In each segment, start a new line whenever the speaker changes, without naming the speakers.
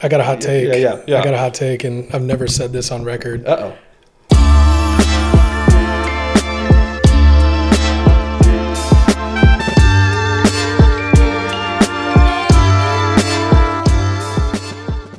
I got a hot take.
Yeah.
I got a hot take, and I've never said this on record.
Uh-oh.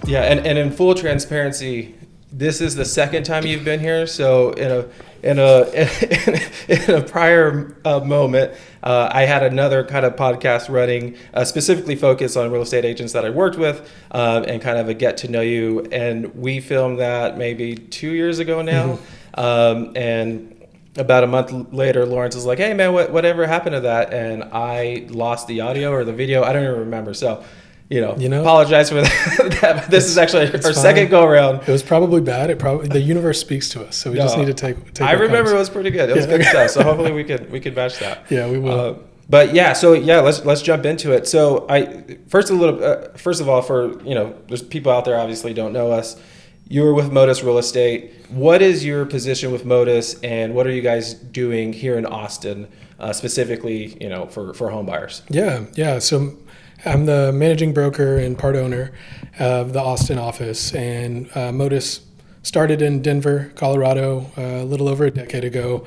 Yeah, and in full transparency, this is the second time you've been here. So in a prior moment, I had another kind of podcast running, specifically focused on real estate agents that I worked with, and kind of a get to know you. And we filmed that maybe 2 years ago now, and about a month later, Lawrence was like, "Hey man, whatever happened to that?" And I lost the audio or the video. I don't even remember. So. You know, apologize for that. This is actually our second go around.
It was probably bad. The universe speaks to us, so we just need to take.
I remember it was pretty good. It was good stuff. So hopefully we could match that.
Yeah, we will.
But yeah, let's jump into it. So first of all, for there's people out there obviously don't know us. You were with MODUS Real Estate. What is your position with MODUS, and what are you guys doing here in Austin, specifically, for home buyers?
Yeah. So I'm the managing broker and part owner of the Austin office, and MODUS started in Denver, Colorado, a little over a decade ago.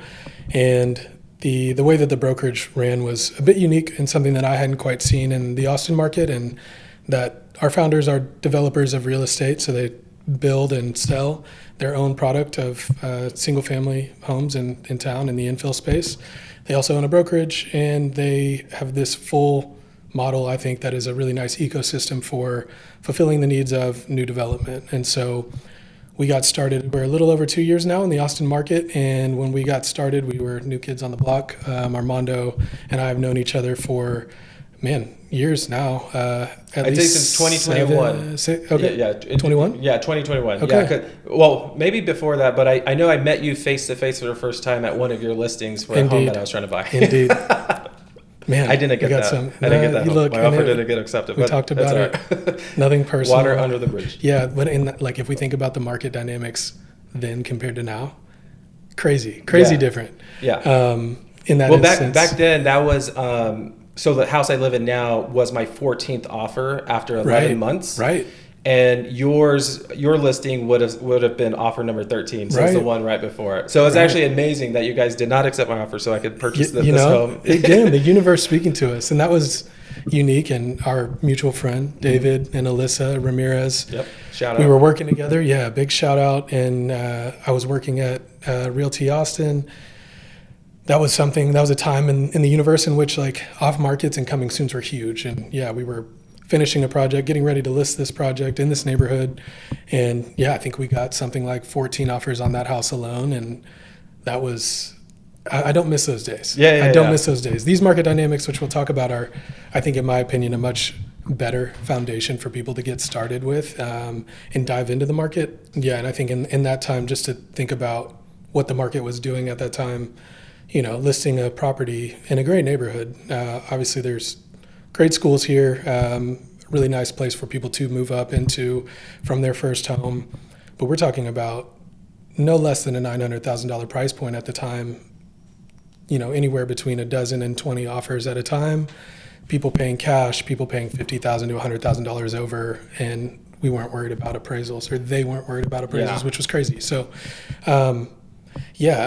And the way that the brokerage ran was a bit unique and something that I hadn't quite seen in the Austin market, and that our founders are developers of real estate, so they build and sell their own product of single-family homes in town in the infill space. They also own a brokerage, and they have this full model, I think, that is a really nice ecosystem for fulfilling the needs of new development. And so we got started, we're a little over 2 years now in the Austin market, and when we got started, we were new kids on the block. Armando and I have known each other for, years now.
I'd say since 2021.
Okay.
Yeah.
21?
Yeah, 2021.
Okay.
Yeah, well, maybe before that, but I know I met you face to face for the first time at one of your listings for a home that I was trying to buy.
Indeed. Man,
I didn't get that. I didn't get that. My offer didn't get accepted.
We talked about it. Nothing personal.
Water under the bridge.
Yeah, but if we think about the market dynamics then compared to now, crazy different.
Yeah.
In that instance.
back then that was so the house I live in now was my 14th offer after 11 months.
Right.
And your listing would have been offer number 13, so it's the one right before it. So it's actually amazing that you guys did not accept my offer, so I could purchase this home.
Again, the universe speaking to us, and that was unique. And our mutual friend David and Alyssa Ramirez.
Yep. Shout out.
We were working together. Yeah, big shout out. And I was working at Realty Austin. That was a time in the universe in which off markets and coming soons were huge. And we were finishing a project, getting ready to list this project in this neighborhood. And I think we got something like 14 offers on that house alone. And that was, I don't miss those days. I don't miss those days. These market dynamics, which we'll talk about, are, I think, in my opinion, a much better foundation for people to get started with and dive into the market. And I think in that time, just to think about what the market was doing at that time, listing a property in a great neighborhood. Obviously, there's great schools here, really nice place for people to move up into from their first home. But we're talking about no less than a $900,000 price point at the time, anywhere between a dozen and 20 offers at a time, people paying cash, people paying $50,000 to $100,000 over, and we weren't worried about appraisals, or they weren't worried about appraisals, which was crazy. So, I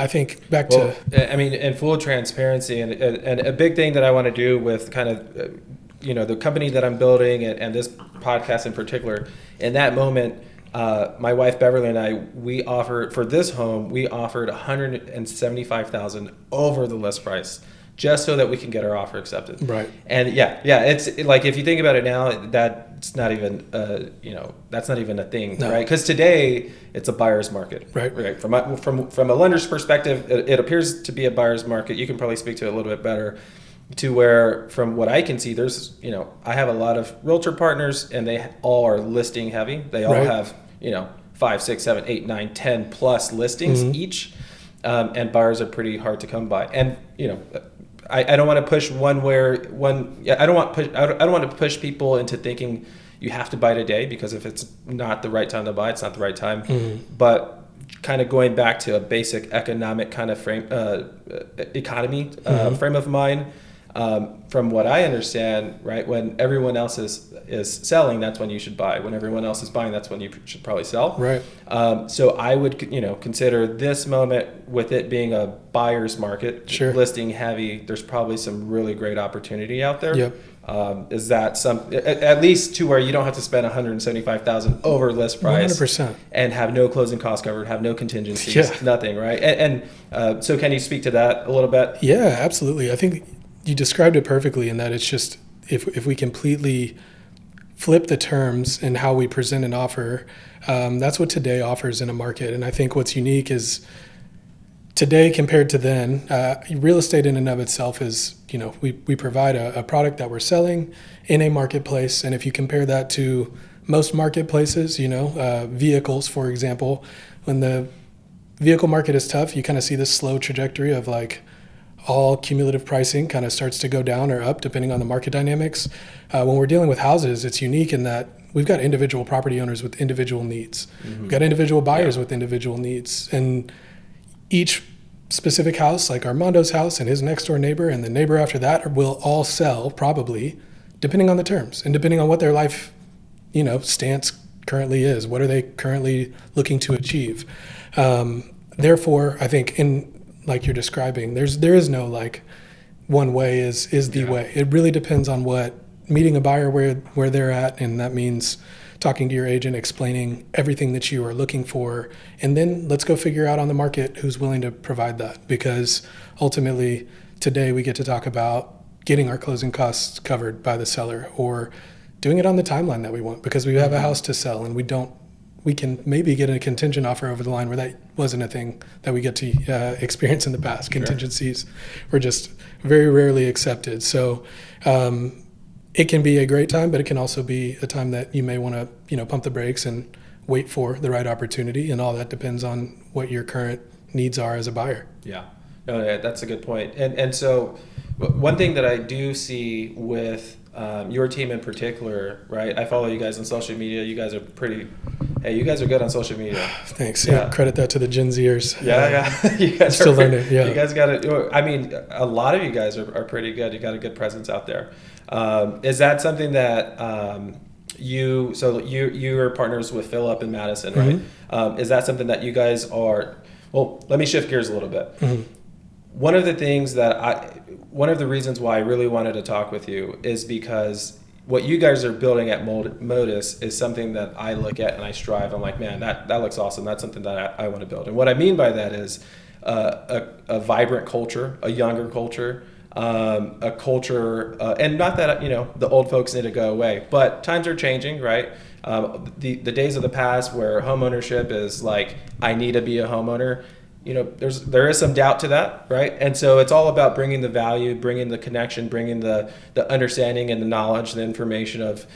think
in full transparency, and a big thing that I want to do with kind of, the company that I'm building and this podcast in particular, in that moment, my wife Beverly and I, we offered for this home, we offered $175,000 over the list price, just so that we can get our offer accepted.
Right.
And it's if you think about it now, that's not even a thing, right? Because today it's a buyer's market,
right?
From a lender's perspective, it appears to be a buyer's market. You can probably speak to it a little bit better. To where, from what I can see, there's, I have a lot of realtor partners, and they all are listing heavy. They all have, 5, 6, 7, 8, 9, 10 plus listings each, and buyers are pretty hard to come by. And I don't want to push I don't want to push people into thinking you have to buy today, because if it's not the right time to buy, it's not the right time. But kind of going back to a basic economic kind of frame of mind. From what I understand, right, when everyone else is selling, that's when you should buy. When everyone else is buying, that's when you should probably sell.
Right.
So I would, consider this moment, with it being a buyer's market,
Sure.
listing heavy, there's probably some really great opportunity out there.
Yep.
Is that at least to where you don't have to spend $175,000 over list price
100%.
and have no closing costs covered, have no contingencies,
Yeah.
nothing, right? And so can you speak to that a little bit?
Yeah, absolutely. I think you described it perfectly in that it's just if we completely flip the terms and how we present an offer, that's what today offers in a market. And I think what's unique is today compared to then, real estate in and of itself is, we provide a product that we're selling in a marketplace. And if you compare that to most marketplaces, vehicles, for example, when the vehicle market is tough, you kind of see this slow trajectory of like all cumulative pricing kind of starts to go down or up depending on the market dynamics. When we're dealing with houses, it's unique in that we've got individual property owners with individual needs. Mm-hmm. We've got individual buyers with individual needs. And each specific house, like Armando's house and his next door neighbor and the neighbor after that, will all sell probably depending on the terms and depending on what their life, stance currently is. What are they currently looking to achieve? Therefore, I think like you're describing, there is no like one way is the way. It really depends on meeting a buyer where they're at, and that means talking to your agent, explaining everything that you are looking for, and then let's go figure out on the market who's willing to provide that. Because ultimately, today we get to talk about getting our closing costs covered by the seller, or doing it on the timeline that we want because we have a house to sell and we can maybe get a contingent offer over the line where that wasn't a thing that we get to experience in the past. Contingencies were just very rarely accepted. So it can be a great time, but it can also be a time that you may want to, pump the brakes and wait for the right opportunity. And all that depends on what your current needs are as a buyer.
Yeah, no, that's a good point. And so one thing that I do see with your team in particular, right? I follow you guys on social media. You guys are you guys are good on social media.
Thanks. Yeah. Credit that to the Gen Zers.
Yeah. You guys
still learning. Yeah.
You guys got it. I mean, a lot of you guys are pretty good. You got a good presence out there. Is that something that you are partners with Philip and Madison, right? Mm-hmm. Is that something that you guys are? Well, let me shift gears a little bit. Mm-hmm. One of the reasons why I really wanted to talk with you is because what you guys are building at MODUS is something that I look at and I strive. I'm like, man, that looks awesome. That's something that I want to build. And what I mean by that is a vibrant culture, a younger culture, a culture, and not that the old folks need to go away, but times are changing, right? The days of the past where homeownership is like, I need to be a homeowner. There is some doubt to that, right? And so it's all about bringing the value, bringing the connection, bringing the understanding and the knowledge, the information of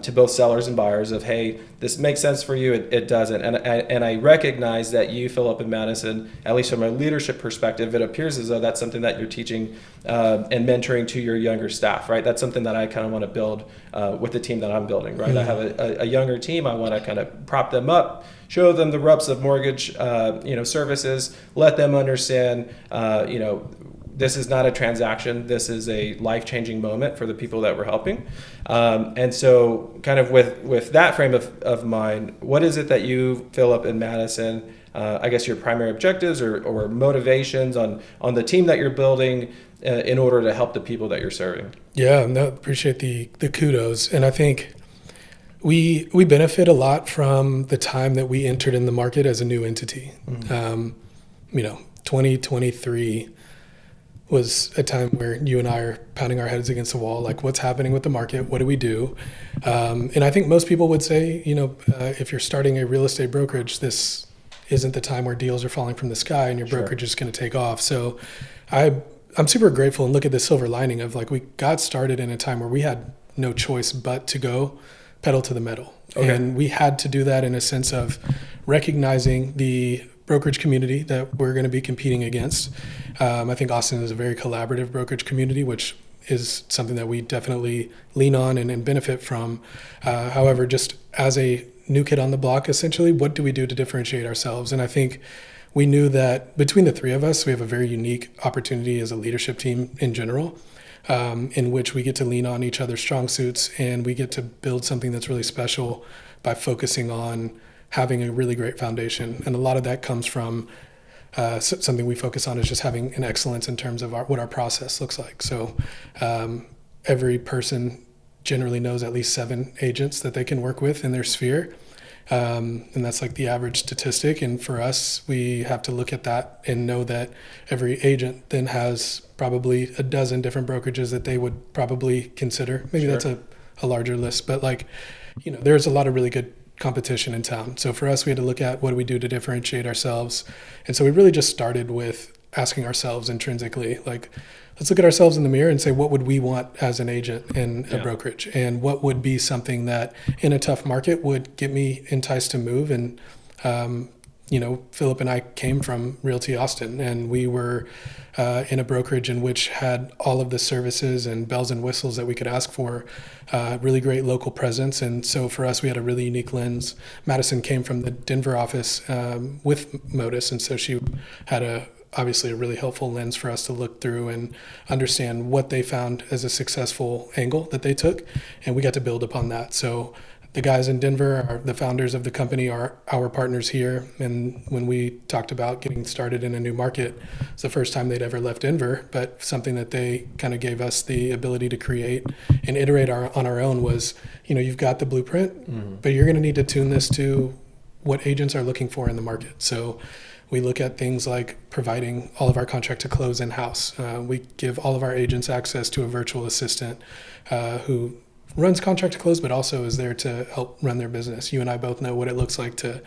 to both sellers and buyers of, hey, this makes sense for you, it doesn't. And I recognize that you, Philip and Madison, at least from a leadership perspective, it appears as though that's something that you're teaching and mentoring to your younger staff, right? That's something that I kind of want to build with the team that I'm building, right? Mm-hmm. I have a younger team. I want to kind of prop them up, show them the ropes of mortgage, services, let them understand, this is not a transaction. This is a life-changing moment for the people that we're helping. And so kind of with that frame of mind, what is it that you, Philip and Madison, I guess your primary objectives or motivations on the team that you're building in order to help the people that you're serving? Yeah,
no, appreciate the kudos. And I think we benefit a lot from the time that we entered in the market as a new entity. Mm-hmm. 2023 was a time where you and I are pounding our heads against the wall, like what's happening with the market? What do we do? And I think most people would say, if you're starting a real estate brokerage, this isn't the time where deals are falling from the sky and your brokerage is going to take off. So I'm super grateful and look at the silver lining of like we got started in a time where we had no choice but to go pedal to the metal. Okay. And we had to do that in a sense of recognizing the brokerage community that we're going to be competing against. I think Austin is a very collaborative brokerage community, which is something that we definitely lean on and benefit from. However, just as a new kid on the block, essentially, what do we do to differentiate ourselves? And I think we knew that between the three of us, we have a very unique opportunity as a leadership team in general. in which we get to lean on each other's strong suits, and we get to build something that's really special by focusing on having a really great foundation. And a lot of that comes from something we focus on is just having an excellence in terms of what our process looks like. So every person generally knows at least 7 agents that they can work with in their sphere. And that's like the average statistic. And for us, we have to look at that and know that every agent then has probably a dozen different brokerages that they would probably consider. Maybe
Sure.
that's a larger list, but there's a lot of really good competition in town. So for us, we had to look at what do we do to differentiate ourselves. And so we really just started with asking ourselves intrinsically, let's look at ourselves in the mirror and say, what would we want as an agent in a brokerage? And what would be something that in a tough market would get me enticed to move? And, Philip and I came from Realty Austin, and we were in a brokerage in which had all of the services and bells and whistles that we could ask for, really great local presence. And so for us, we had a really unique lens. Madison came from the Denver office with MODUS, and so she had obviously a really helpful lens for us to look through and understand what they found as a successful angle that they took, and we got to build upon that. So the guys in Denver are the founders of the company, are our partners here. And when we talked about getting started in a new market, it's the first time they'd ever left Denver, but something that they kind of gave us the ability to create and iterate on our own was, you've got the blueprint, but you're going to need to tune this to what agents are looking for in the market. So we look at things like providing all of our contract to close in-house. We give all of our agents access to a virtual assistant who runs contract to close, but also is there to help run their business. You and I both know what it looks like to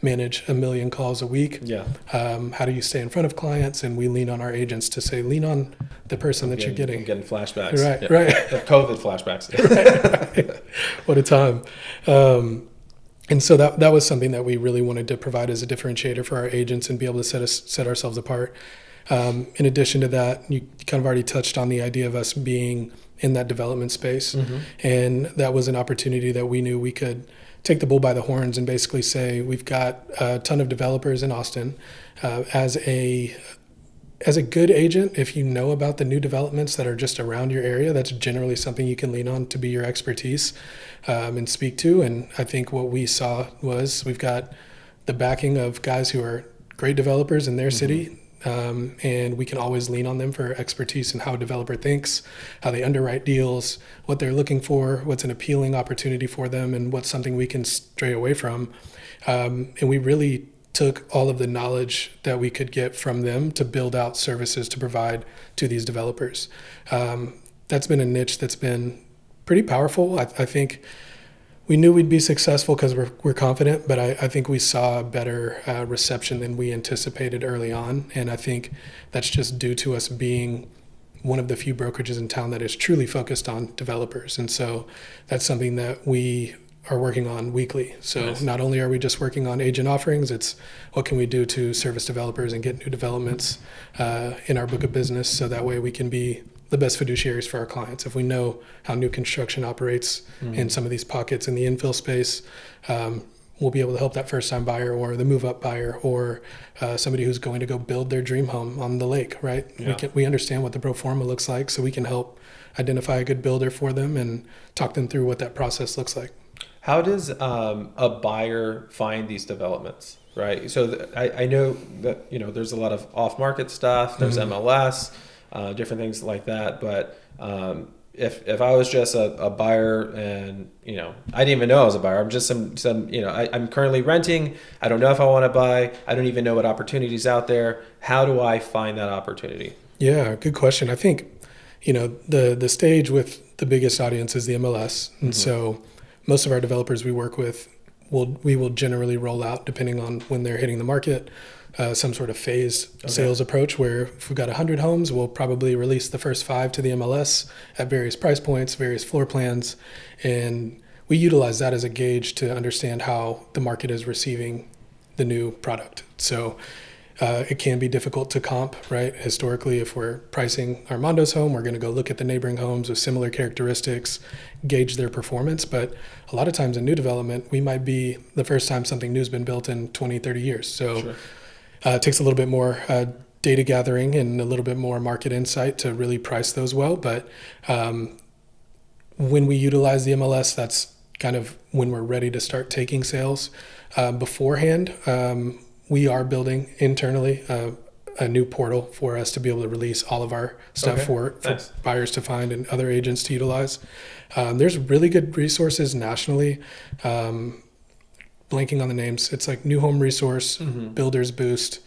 manage 1 million calls a week.
Yeah.
How do you stay in front of clients? And we lean on our agents to say, lean on the person that you're getting.
I'm getting flashbacks.
Right, right.
COVID flashbacks.
Right. What a time. And so that was something that we really wanted to provide as a differentiator for our agents and be able to set ourselves apart. In addition to that, you kind of already touched on the idea of us being in that development space. And that was an opportunity that we knew we could take the bull by the horns and basically say, we've got a ton of developers in Austin. As a good agent, if you know about the new developments that are just around your area, that's generally something you can lean on to be your expertise and speak to. And I think what we saw was we've got the backing of guys who are great developers in their city, and we can always lean on them for expertise in how a developer thinks, how they underwrite deals, what they're looking for, what's an appealing opportunity for them, and what's something we can stray away from. And we really took all of the knowledge that we could get from them to build out services to provide to these developers. That's been a niche that's been pretty powerful. I think we knew we'd be successful because we're confident, but I think we saw a better reception than we anticipated early on. And I think that's just due to us being one of the few brokerages in town that is truly focused on developers. And so that's something that we are working on weekly. So nice. Not only are we just working on agent offerings, it's what can we do to service developers and get new developments in our book of business, so that way we can be the best fiduciaries for our clients. If we know how new construction operates in some of these pockets in the infill space, we'll be able to help that first-time buyer or the move-up buyer or somebody who's going to go build their dream home on the lake, right? Yeah. We understand what the pro forma looks like, so we can help identify a good builder for them and talk them through what that process looks like.
How does a buyer find these developments, right? So I know that, there's a lot of off-market stuff, there's MLS, different things like that. But if I was just a buyer and, I didn't even know I was a buyer, I'm just I'm currently renting, I don't know if I want to buy, I don't even know what opportunities out there. How do I find that opportunity?
Yeah, good question. I think, the stage with the biggest audience is the MLS. And so most of our developers we work with, we will generally roll out, depending on when they're hitting the market, some sort of phased sales approach where if we've got 100 homes, we'll probably release the first 5 to the MLS at various price points, various floor plans. And we utilize that as a gauge to understand how the market is receiving the new product. So it can be difficult to comp, right? Historically, if we're pricing Armando's home, we're going to go look at the neighboring homes with similar characteristics, gauge their performance. But a lot of times in new development, we might be the first time something new's been built in 20, 30 years. So it takes a little bit more data gathering and a little bit more market insight to really price those well. But when we utilize the MLS, that's kind of when we're ready to start taking sales. Beforehand, we are building internally a new portal for us to be able to release all of our stuff for buyers to find and other agents to utilize. There's really good resources nationally. Blanking on the names. It's like New Home Resource, Builders Boost.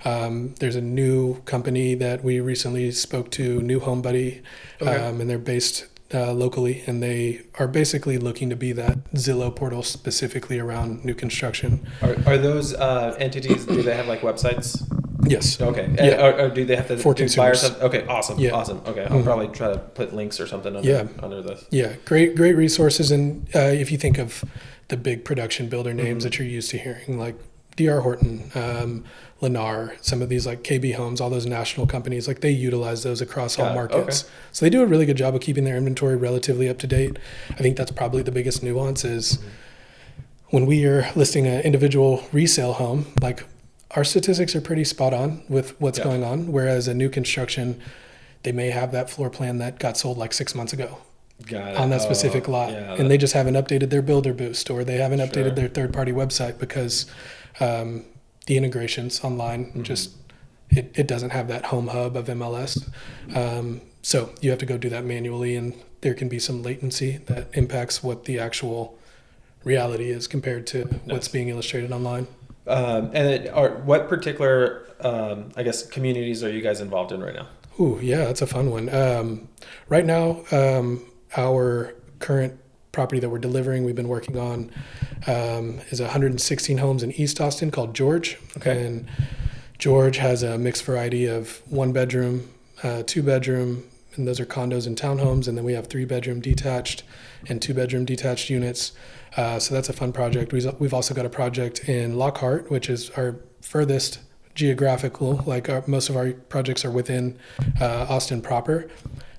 There's a new company that we recently spoke to, New Home Buddy, and they're based locally, and they are basically looking to be that Zillow portal specifically around new construction.
Are those entities, do they have like websites?
Yes.
Okay.
Yeah.
Or do they have to
For
do
consumers.
buyers? Okay. Awesome.
Yeah.
Awesome. Okay. I'll probably try to put links or something under this.
Yeah. Great resources. And if you think of the big production builder names that you're used to hearing, like D.R. Horton, Lennar, some of these like KB Homes, all those national companies, like they utilize those across all markets. So they do a really good job of keeping their inventory relatively up to date. I think that's probably the biggest nuance is when we are listing an individual resale home, like our statistics are pretty spot on with what's going on. Whereas a new construction, they may have that floor plan that got sold like 6 months ago.
Got it.
On that specific lot, and they just haven't updated their builder boost, or they haven't updated their third-party website because the integrations online just it doesn't have that home hub of MLS. So you have to go do that manually, and there can be some latency that impacts what the actual reality is compared to what's being illustrated online.
What particular, I guess, communities are you guys involved in right now?
Ooh, yeah, that's a fun one. Right now, our current property that we're delivering, we've been working on, is 116 homes in East Austin called George.
Okay.
And George has a mixed variety of 1-bedroom, 2-bedroom, and those are condos and townhomes. And then we have 3-bedroom detached and 2-bedroom detached units. So that's a fun project. We've also got a project in Lockhart, which is our furthest geographical, like most of our projects are within Austin proper.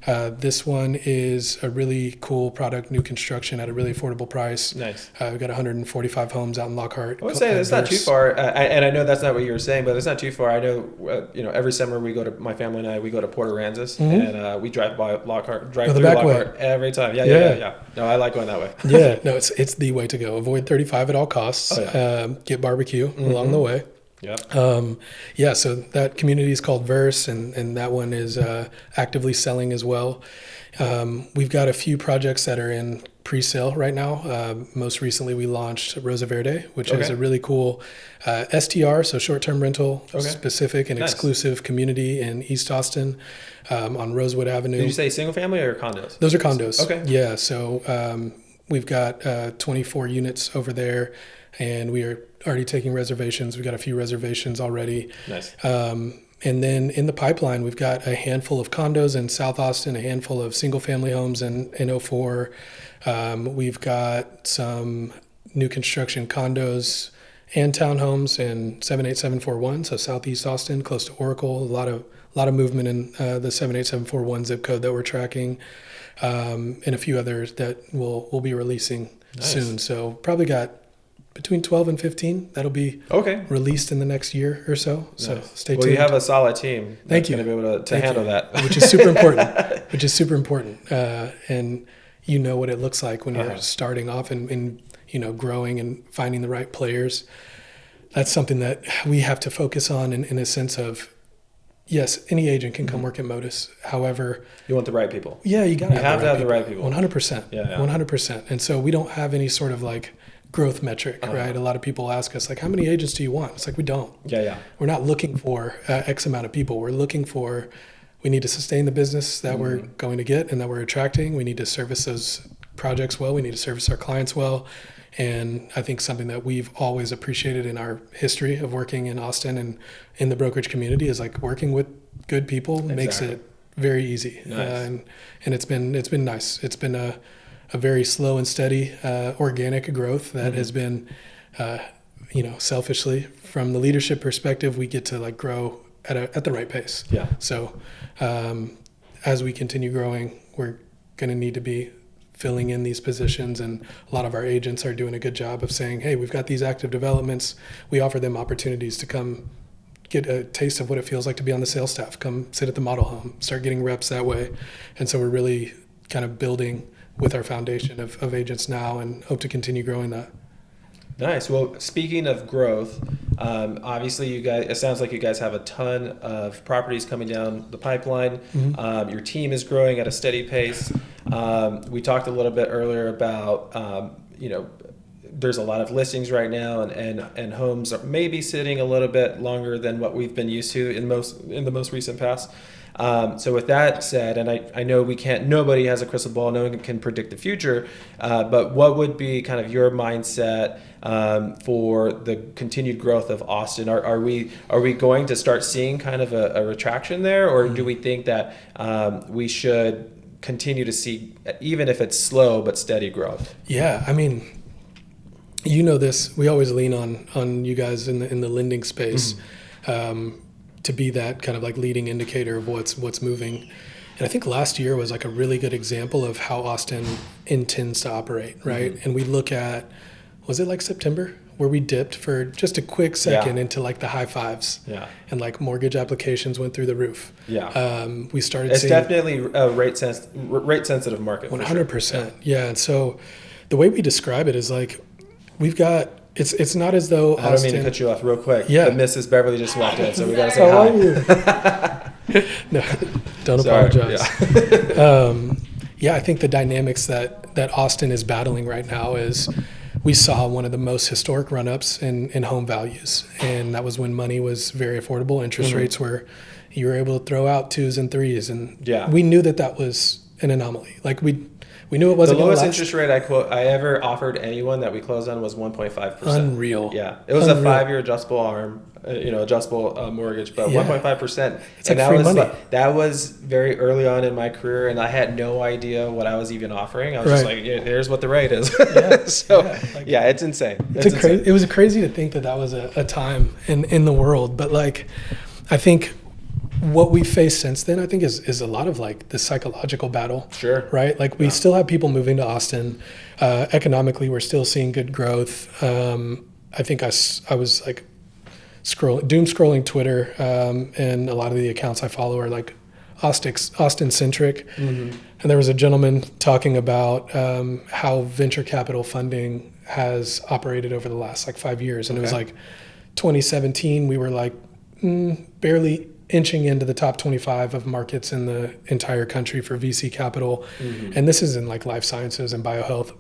This one is a really cool product, new construction at a really affordable price.
Nice.
We've got 145 homes out in Lockhart.
I would say that's not too far, and I know that's not what you were saying, but it's not too far. I know, every summer my family and I, we go to Port Aransas, and we drive by Lockhart, through Lockhart every time. Yeah. No, I like going that way.
Yeah, no, it's the way to go. Avoid 35 at all costs. Get barbecue along the way.
Yep.
So that community is called Verse, and that one is actively selling as well. We've got a few projects that are in pre-sale right now. Most recently, we launched Rosa Verde, which is a really cool STR, so short-term rental specific and exclusive community in East Austin on Rosewood Avenue.
Did you say single family or condos?
Those are condos.
Okay.
Yeah, so we've got 24 units over there, and we are already taking reservations. We've got a few reservations already.
Nice.
And then in the pipeline, we've got a handful of condos in South Austin, a handful of single-family homes in 04. We've got some new construction condos and townhomes in 78741, so Southeast Austin, close to Oracle. A lot of movement in the 78741 zip code that we're tracking, and a few others that we'll be releasing soon. So probably got between 12 and 15 that'll be released in the next year or so. Nice. So stay tuned.
Well, you have a solid team.
Thank you.
Going to be able to handle that,
which is super important. And you know what it looks like when you're starting off and growing and finding the right players. That's something that we have to focus on in a sense of, yes, any agent can come work at MODUS. However,
you want the right people.
Yeah, you have to have
the right people.
100%.
Yeah.
100%. And so we don't have any sort of like growth metric, right? A lot of people ask us, like, how many agents do you want? It's like, we don't.
Yeah.
We're not looking for X amount of people. We're looking for, we need to sustain the business that we're going to get and that we're attracting. We need to service those projects well. We need to service our clients well. And I think something that we've always appreciated in our history of working in Austin and in the brokerage community is like working with good people makes it very easy.
Nice.
And it's been nice. It's been a very slow and steady organic growth that has been, selfishly from the leadership perspective, we get to like grow at the right pace.
Yeah.
So as we continue growing, we're going to need to be filling in these positions, and a lot of our agents are doing a good job of saying, hey, we've got these active developments. We offer them opportunities to come get a taste of what it feels like to be on the sales staff. Come sit at the model home, start getting reps that way. And so we're really kind of building with our foundation of agents now and hope to continue growing that.
Nice. Well, speaking of growth, obviously you guys, it sounds like you guys have a ton of properties coming down the pipeline. Your team is growing at a steady pace. We talked a little bit earlier about, there's a lot of listings right now, and homes are maybe sitting a little bit longer than what we've been used to in the most recent past. So with that said, and I know nobody has a crystal ball, no one can predict the future, but what would be kind of your mindset for the continued growth of Austin? Are we going to start seeing kind of a retraction there, or do we think that we should continue to see, even if it's slow but steady growth?
Yeah, I mean, you know this, we always lean on you guys in the lending space. To be that kind of like leading indicator of what's moving. And I think last year was like a really good example of how Austin intends to operate, right? And we look at, was it like September, where we dipped for just a quick second into like the high fives. And like mortgage applications went through the roof. We started
it's
seeing...
definitely a rate sensitive market.
100%.
Sure.
Yeah. And so the way we describe it is like, we've got... It's not as though Austin...
I don't mean to cut you off real quick.
Yeah.
But Mrs. Beverly just walked in, so we got to say hi.
No, don't apologize. I think the dynamics that Austin is battling right now is we saw one of the most historic run-ups in home values. And that was when money was very affordable. Interest rates were... You were able to throw out 2s and 3s. And we knew that was an anomaly. Like we knew it wasn't
the
going
lowest
to last.
interest rate I ever offered anyone that we closed on was 1.5%.
Unreal.
Yeah, it was a 5-year adjustable adjustable mortgage, but 1.5%.
It's like free money.
That was very early on in my career, and I had no idea what I was even offering. I was just like, here's what the rate is. It's insane.
It was crazy to think that was a time in the world, but like, I think what we faced since then, I think, is a lot of like the psychological battle.
Sure.
Right? Like we still have people moving to Austin. Economically, we're still seeing good growth. I think I was like doom scrolling Twitter, and a lot of the accounts I follow are like Austin centric. And there was a gentleman talking about how venture capital funding has operated over the last like 5 years. And it was like 2017, we were like barely inching into the top 25 of markets in the entire country for VC capital. And this is in like life sciences and biohealth.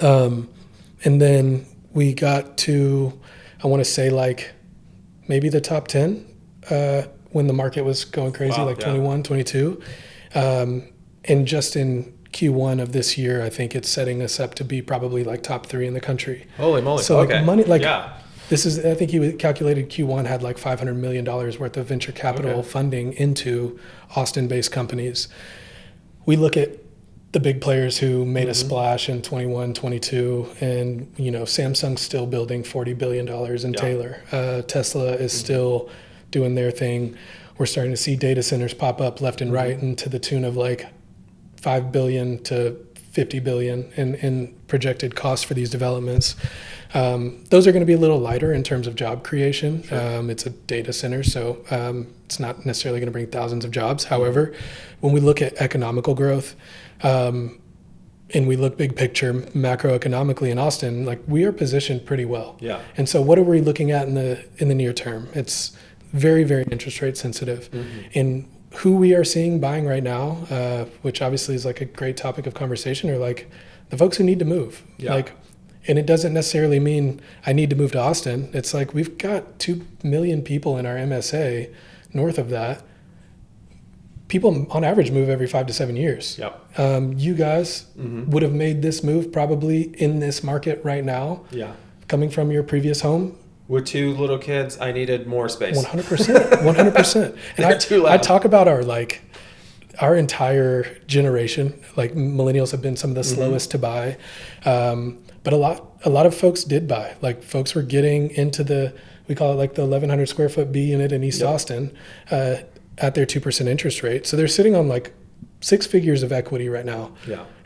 And then we got to, I want to say like maybe the top 10 when the market was going crazy, 21, 22. And just in Q1 of this year, I think it's setting us up to be probably like top 3 in the country.
Holy moly.
So like money, like this is, I think he calculated Q1 had like $500 million worth of venture capital funding into Austin-based companies. We look at the big players who made a splash in 21, 22, and Samsung's still building $40 billion in Taylor. Tesla is still doing their thing. We're starting to see data centers pop up left and right, and to the tune of like $5 billion to $50 billion in projected costs for these developments. Those are going to be a little lighter in terms of job creation. It's a data center, so it's not necessarily going to bring thousands of jobs. However, when we look at economical growth, and we look big picture macroeconomically in Austin, like we are positioned pretty well. And so what are we looking at in the near term? It's very, very interest rate sensitive. And who we are seeing buying right now, which obviously is like a great topic of conversation, are like the folks who need to move. And it doesn't necessarily mean I need to move to Austin. It's like we've got 2 million people in our MSA. North of that, people on average move every 5 to 7 years. You guys would have made this move probably in this market right now. Coming from your previous home.
With 2 little kids, I needed more space.
100%. 100%. And I talk about our entire generation, like millennials have been some of the slowest to buy. But a lot of folks did buy. Like folks were getting into we call it like the 1,100 square foot B unit in East Austin at their 2% interest rate. So they're sitting on like 6 figures of equity right now.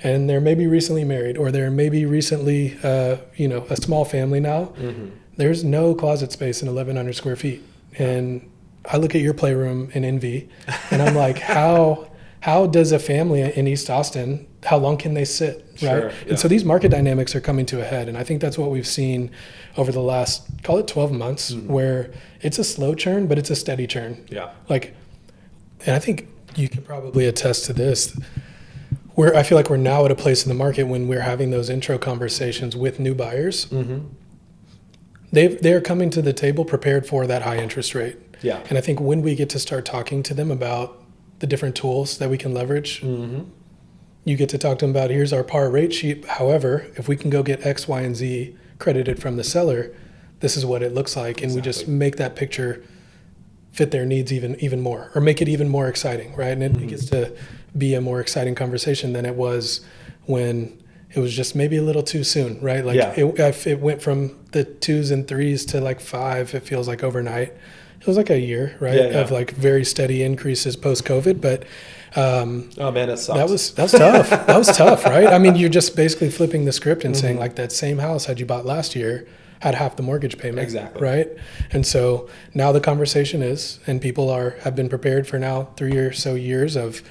And they're maybe recently married, or they're maybe recently, a small family now. There's no closet space in 1,100 square feet And I look at your playroom in envy, and I'm like, how does a family in East Austin, how long can they sit, right?
Sure, yeah.
And so these market dynamics are coming to a head, and I think that's what we've seen over the last, call it 12 months, where it's a slow churn, but it's a steady churn.
Yeah.
Like, and I think you can probably attest to this, where I feel like we're now at a place in the market when we're having those intro conversations with new buyers. They're coming to the table prepared for that high interest rate.
Yeah.
And I think when we get to start talking to them about the different tools that we can leverage, you get to talk to them about, here's our par rate sheet. However, if we can go get X, Y, and Z credited from the seller, this is what it looks like. And we just make that picture fit their needs even more, or make it even more exciting, right? And it gets to be a more exciting conversation than it was when it was just maybe a little too soon, right? Like it went from the 2s and 3s to like 5, it feels like overnight. It was like a year, right? Of like very steady increases post-COVID, but
oh man, it sucks.
that was tough. That was tough, right? I mean, you're just basically flipping the script and saying like that same house had you bought last year had half the mortgage payment.
Exactly.
Right? And so now the conversation is, and people have been prepared for now 3 or so years of,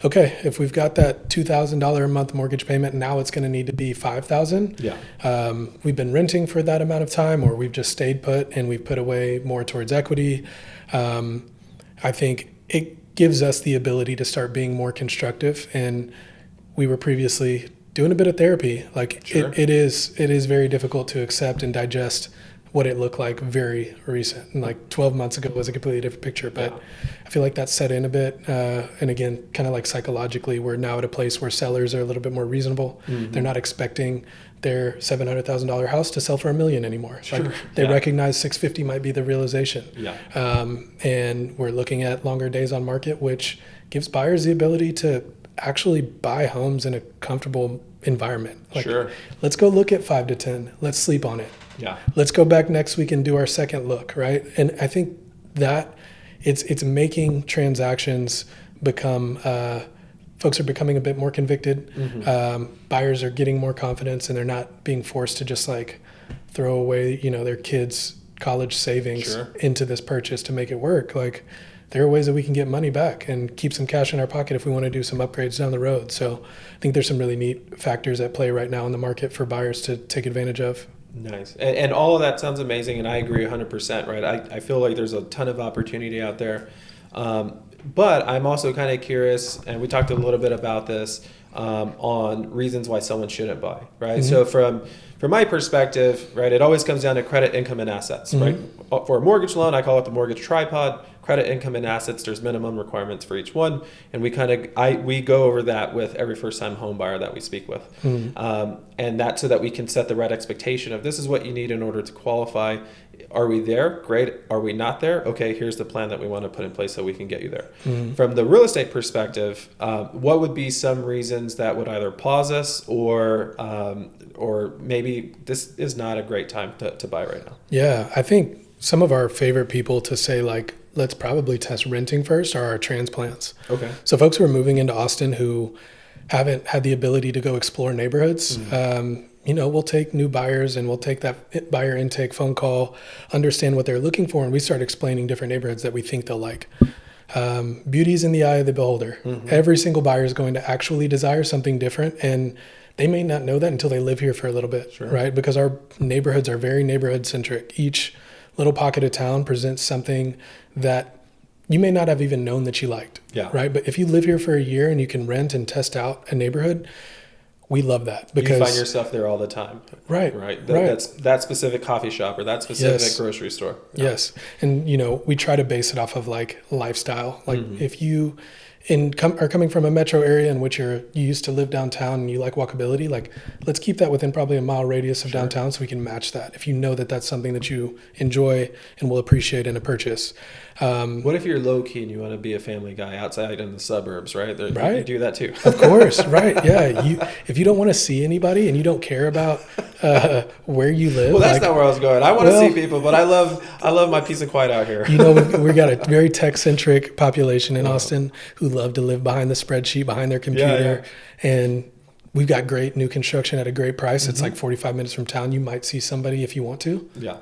okay, if we've got that $2,000 a month mortgage payment, now it's going to need to be $5,000.
Yeah.
We've been renting for that amount of time, or we've just stayed put and we've put away more towards equity. I think it gives us the ability to start being more constructive. And we were previously doing a bit of therapy. Like it is very difficult to accept and digest what it looked like very recent. And like 12 months ago was a completely different picture, but I feel like that's set in a bit. And again, kind of like psychologically, we're now at a place where sellers are a little bit more reasonable. They're not expecting their $700,000 house to sell for $1 million anymore. Like they recognize 650 might be the realization. And we're looking at longer days on market, which gives buyers the ability to actually buy homes in a comfortable environment. Like, let's go look at 5 to 10. Let's sleep on it. Let's go back next week and do our second look, right? And I think that it's making transactions become, folks are becoming a bit more convicted. Buyers are getting more confidence, and they're not being forced to just like throw away, their kids' college savings into this purchase to make it work. Like, there are ways that we can get money back and keep some cash in our pocket if we want to do some upgrades down the road. So I think there's some really neat factors at play right now in the market for buyers to take advantage of.
Nice. And all of that sounds amazing, and I agree 100%, right? I feel like there's a ton of opportunity out there. But I'm also kind of curious, and we talked a little bit about this, on reasons why someone shouldn't buy, right? So from my perspective, right, it always comes down to credit, income, and assets, right? For a mortgage loan, I call it the mortgage tripod. Credit, income, and assets, there's minimum requirements for each one, and we go over that with every first-time home buyer that we speak with, and that's so that we can set the right expectation of this is what you need in order to qualify. Are we there? Great. Are we not there? Okay, here's the plan that we want to put in place so we can get you there. From the real estate perspective, what would be some reasons that would either pause us or maybe this is not a great time to buy right now?
Yeah, I think some of our favorite people to say, like, let's probably test renting first are our transplants. Okay. So folks who are moving into Austin who haven't had the ability to go explore neighborhoods, we'll take new buyers and we'll take that buyer intake phone call, understand what they're looking for, and we start explaining different neighborhoods that we think they'll like. Beauty's in the eye of the beholder. Every single buyer is going to actually desire something different, and they may not know that until they live here for a little bit, right? Because our neighborhoods are very neighborhood centric. Each little pocket of town presents something that you may not have even known that you liked, right? But if you live here for a year and you can rent and test out a neighborhood, we love that because
you find yourself there all the time, right? That's that specific coffee shop or that specific grocery store.
Yes, and we try to base it off of like lifestyle. Like if you are coming from a metro area in which you used to live downtown and you like walkability, like let's keep that within probably a mile radius of downtown so we can match that. If you know that that's something that you enjoy and will appreciate in a purchase.
What if you're low key and you want to be a family guy outside in the suburbs, right? You do that too.
Of course, right? Yeah. If you don't want to see anybody and you don't care about where you live.
Well, that's not where I was going. I want to see people, but I love my peace and quiet out here.
We've got a very tech centric population in Austin who love to live behind the spreadsheet, behind their computer, and we've got great new construction at a great price. It's like 45 minutes from town. You might see somebody if you want to. Yeah.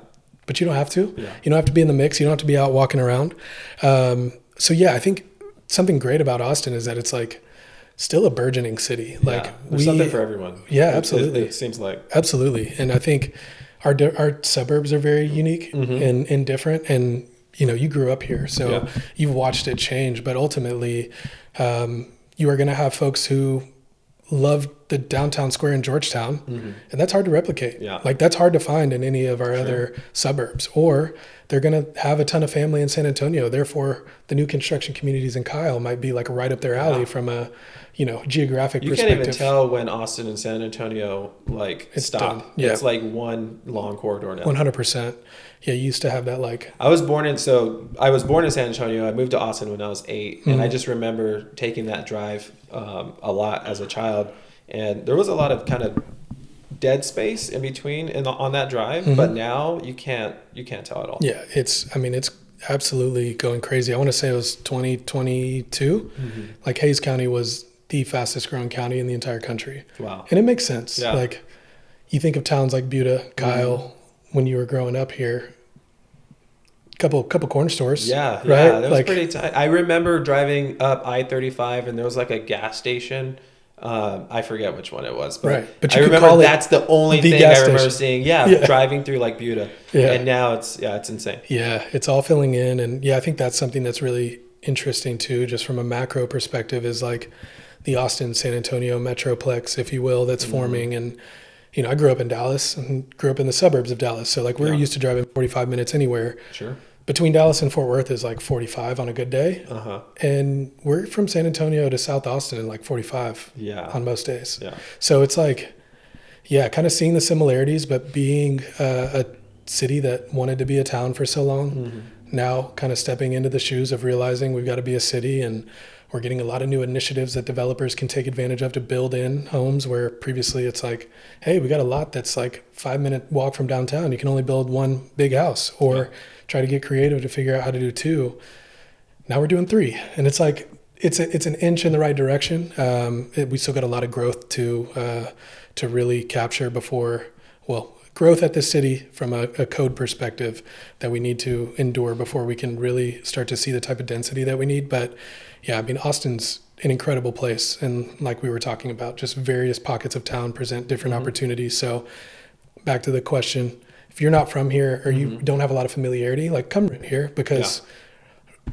but you don't have to.
Yeah.
You don't have to be in the mix. You don't have to be out walking around. So yeah, I think something great about Austin is that it's like still a burgeoning city. Like
there's something for everyone.
Yeah, absolutely.
It seems like.
Absolutely. And I think our suburbs are very unique and different. And, you know, you grew up here, so you've watched it change. But ultimately, you are going to have folks who love the downtown square in Georgetown, and that's hard to replicate.
Yeah.
Like that's hard to find in any of our other suburbs. Or they're going to have a ton of family in San Antonio. Therefore, the new construction communities in Kyle might be like right up their alley from a, you know, geographic perspective.
You can't even tell when Austin and San Antonio like stop.
Done. Yeah.
It's like one long corridor now.
100%. Yeah, you used to have that like.
I was born in San Antonio. I moved to Austin when I was 8, and I just remember taking that drive a lot as a child, and there was a lot of kind of dead space in between on that drive, but now you can't tell at all.
Yeah, it's absolutely going crazy. I want to say it was 2022. Like Hayes County was the fastest growing county in the entire country.
Wow.
And it makes sense.
Yeah.
Like you think of towns like Buda, Kyle, when you were growing up here, couple corner stores.
Yeah,
right?
yeah, that was
like,
pretty tight. I remember driving up I-35 and there was like a gas station. I forget which one it was, but,
but
I remember that's the only thing I remember seeing. Yeah, driving through like Buda. Yeah. And now it's insane.
Yeah, it's all filling in. And yeah, I think that's something that's really interesting too, just from a macro perspective, is like the Austin, San Antonio metroplex, if you will, that's forming. And, you know, I grew up in Dallas and grew up in the suburbs of Dallas. So like we're used to driving 45 minutes anywhere.
Sure.
Between Dallas and Fort Worth is like 45 on a good day. And we're from San Antonio to South Austin in like 45 on most days. Yeah. So it's like, kind of seeing the similarities, but being a city that wanted to be a town for so long, now kind of stepping into the shoes of realizing we've got to be a city, and we're getting a lot of new initiatives that developers can take advantage of to build in homes where previously it's like, hey, we got a lot that's like 5-minute walk from downtown. You can only build one big house, or try to get creative to figure out how to do 2. Now we're doing 3. And it's like, it's an inch in the right direction. We still got a lot of growth to really capture before, growth at the city from a code perspective that we need to endure before we can really start to see the type of density that we need. But yeah, I mean, Austin's an incredible place. And like we were talking about, just various pockets of town present different opportunities. So back to the question, if you're not from here or you don't have a lot of familiarity, like come rent here, because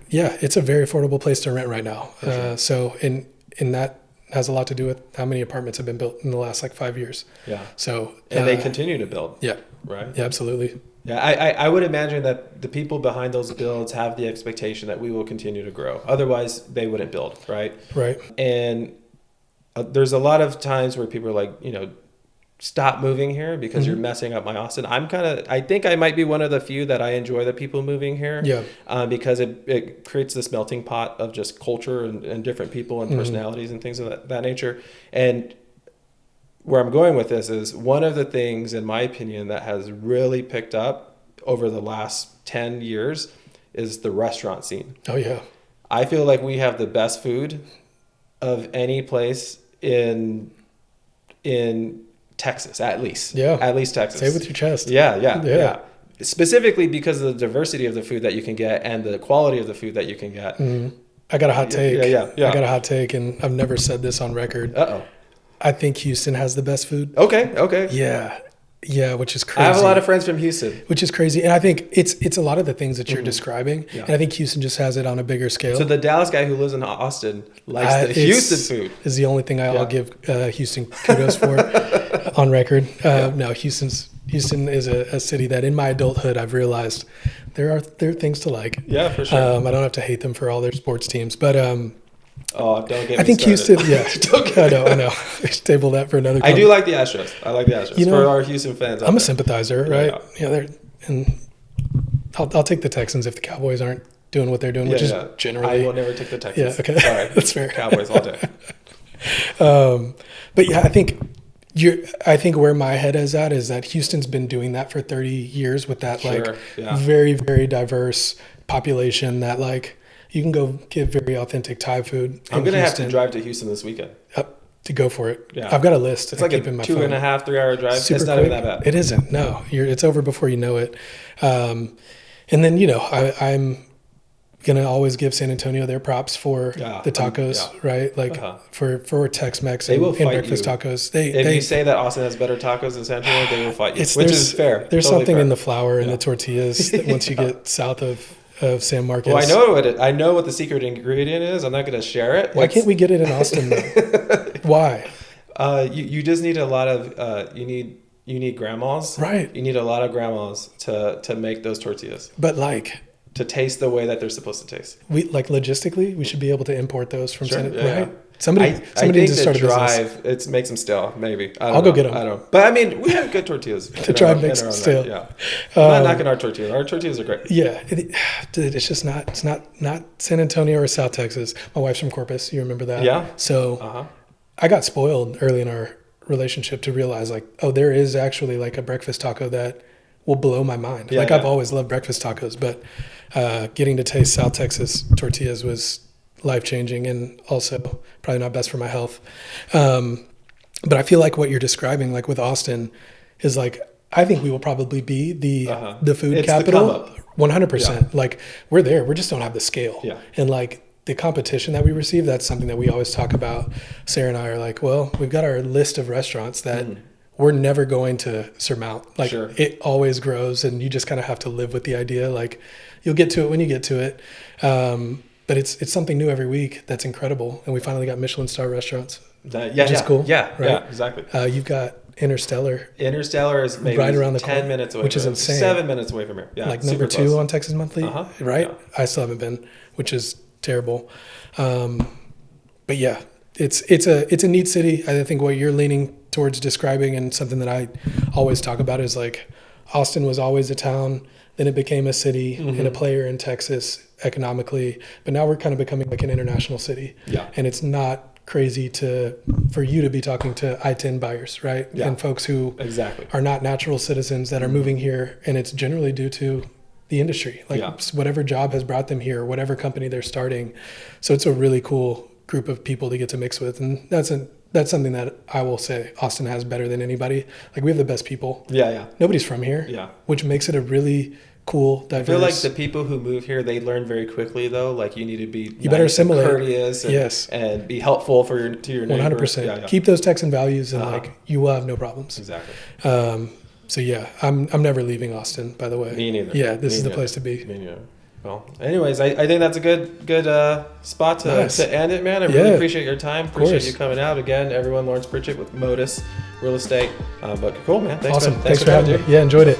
it's a very affordable place to rent right now. Sure. So in that has a lot to do with how many apartments have been built in the last like 5 years. Yeah. So
and they continue to build.
Yeah.
Right.
Yeah, absolutely.
Yeah, I would imagine that the people behind those builds have the expectation that we will continue to grow. Otherwise, they wouldn't build, right? Right. And there's a lot of times where people are like, you know, stop moving here because you're messing up my Austin. I think I might be one of the few that I enjoy the people moving here. Yeah. Because it creates this melting pot of just culture and different people and personalities and things of that nature. And where I'm going with this is one of the things, in my opinion, that has really picked up over the last 10 years is the restaurant scene. Oh, yeah. I feel like we have the best food of any place in Texas, at least. Yeah. At least Texas.
Say it with your chest.
Yeah. Specifically because of the diversity of the food that you can get and the quality of the food that you can get.
I got a hot take. I got a hot take, and I've never said this on record. Uh-oh. I think Houston has the best food. Okay. Yeah, which is crazy.
I have a lot of friends from Houston.
Which is crazy. And I think it's a lot of the things that you're describing. Yeah. And I think Houston just has it on a bigger scale.
So the Dallas guy who lives in Austin likes the Houston food.
Is the only thing I'll give Houston kudos for on record. No, Houston is a city that in my adulthood I've realized there are things to like.
Yeah, for sure.
I don't have to hate them for all their sports teams. But
don't get me
I think
started.
Houston, I know. Table that for another
I do like the Astros. I like the Astros. You know, for our Houston fans.
I'm a sympathizer, right? Yeah, and I'll take the Texans if the Cowboys aren't doing what they're doing, which is generally.
I will never take the Texans.
Yeah, okay.
Sorry.
That's fair.
Cowboys all day.
But yeah, I think where my head is at is that Houston's been doing that for 30 years with that very, very diverse population that like you can go get very authentic Thai food.
I'm going to have to drive to Houston this weekend.
Yep. to go for it.
Yeah.
I've got a list.
It's like a 2.5, 3 hour drive.
Super
it's not
quick.
even that bad.
It isn't. No, it's over before you know it. And then, I'm going to always give San Antonio their props for the tacos, right? Like for Tex-Mex and breakfast tacos.
If you say that Austin has better tacos than San Antonio, they will fight you, which is fair.
There's
totally
something
fair.
in the flour and the tortillas that once you get south of San Marcos.
Well, I know what the secret ingredient is. I'm not going to share it.
Why can't we get it in Austin though? Why?
You just need a lot of you need grandmas.
Right.
You need a lot of grandmas to make those tortillas.
But like
to taste the way that they're supposed to taste.
We logistically, we should be able to import those from
Sure,
San
yeah,
right?
yeah.
Somebody needs to start a business.
It makes them stale, maybe.
I'll go get them.
I don't know. But I mean, we have good tortillas.
The drive makes them stale.
Yeah. I'm not knocking our tortillas. Our tortillas are great.
Yeah. Dude, it's just not San Antonio or South Texas. My wife's from Corpus. You remember that?
Yeah.
So I got spoiled early in our relationship to realize like, oh, there is actually like a breakfast taco that will blow my mind.
Yeah,
I've always loved breakfast tacos, but getting to taste South Texas tortillas was life-changing and also probably not best for my health. But I feel like what you're describing, like with Austin, is like, I think we will probably be the food capital. 100%. Like we're there. We just don't have the scale.
Yeah.
And like the competition that we receive, that's something that we always talk about. Sarah and I are like, well, we've got our list of restaurants that we're never going to surmount. Like it always grows and you just kind of have to live with the idea. Like you'll get to it when you get to it. But it's something new every week. That's incredible. And we finally got Michelin star restaurants. Which is cool.
Yeah,
right?
Yeah, exactly.
You've got Interstellar.
Interstellar is maybe
right around the
10 minutes away
which
from
is insane.
7 minutes away from here. Yeah,
like number 2 on Texas Monthly, right?
Yeah.
I still haven't been, which is terrible. But yeah, it's a neat city. I think what you're leaning towards describing and something that I always talk about is like Austin was always a town, then it became a city and a player in Texas economically, but now we're kind of becoming like an international city.
Yeah.
And it's not crazy for you to be talking to I-10 buyers, right?
Yeah.
And folks who are not natural citizens that are moving here, and it's generally due to the industry, like whatever job has brought them here, whatever company they're starting. So it's a really cool group of people to get to mix with, and that's something that I will say Austin has better than anybody. Like we have the best people.
Yeah.
Nobody's from here. Which makes it a really cool, diverse.
I feel like the people who move here, they learn very quickly though. Like you need to be
better assimilate,
courteous, and be helpful to your neighbor.
100%. Keep those Texan values, and like you will have no problems.
Exactly.
So yeah, I'm never leaving Austin. By the way.
Me neither.
Yeah, this is the place to be.
Me neither. Well, anyways, I think that's a good spot to end it, man. I really appreciate your time. Appreciate you coming out again, everyone. Lawrence Pritchett with MODUS Real Estate. But cool, man. Thanks
awesome.
Thanks
for having me. Yeah, enjoyed it.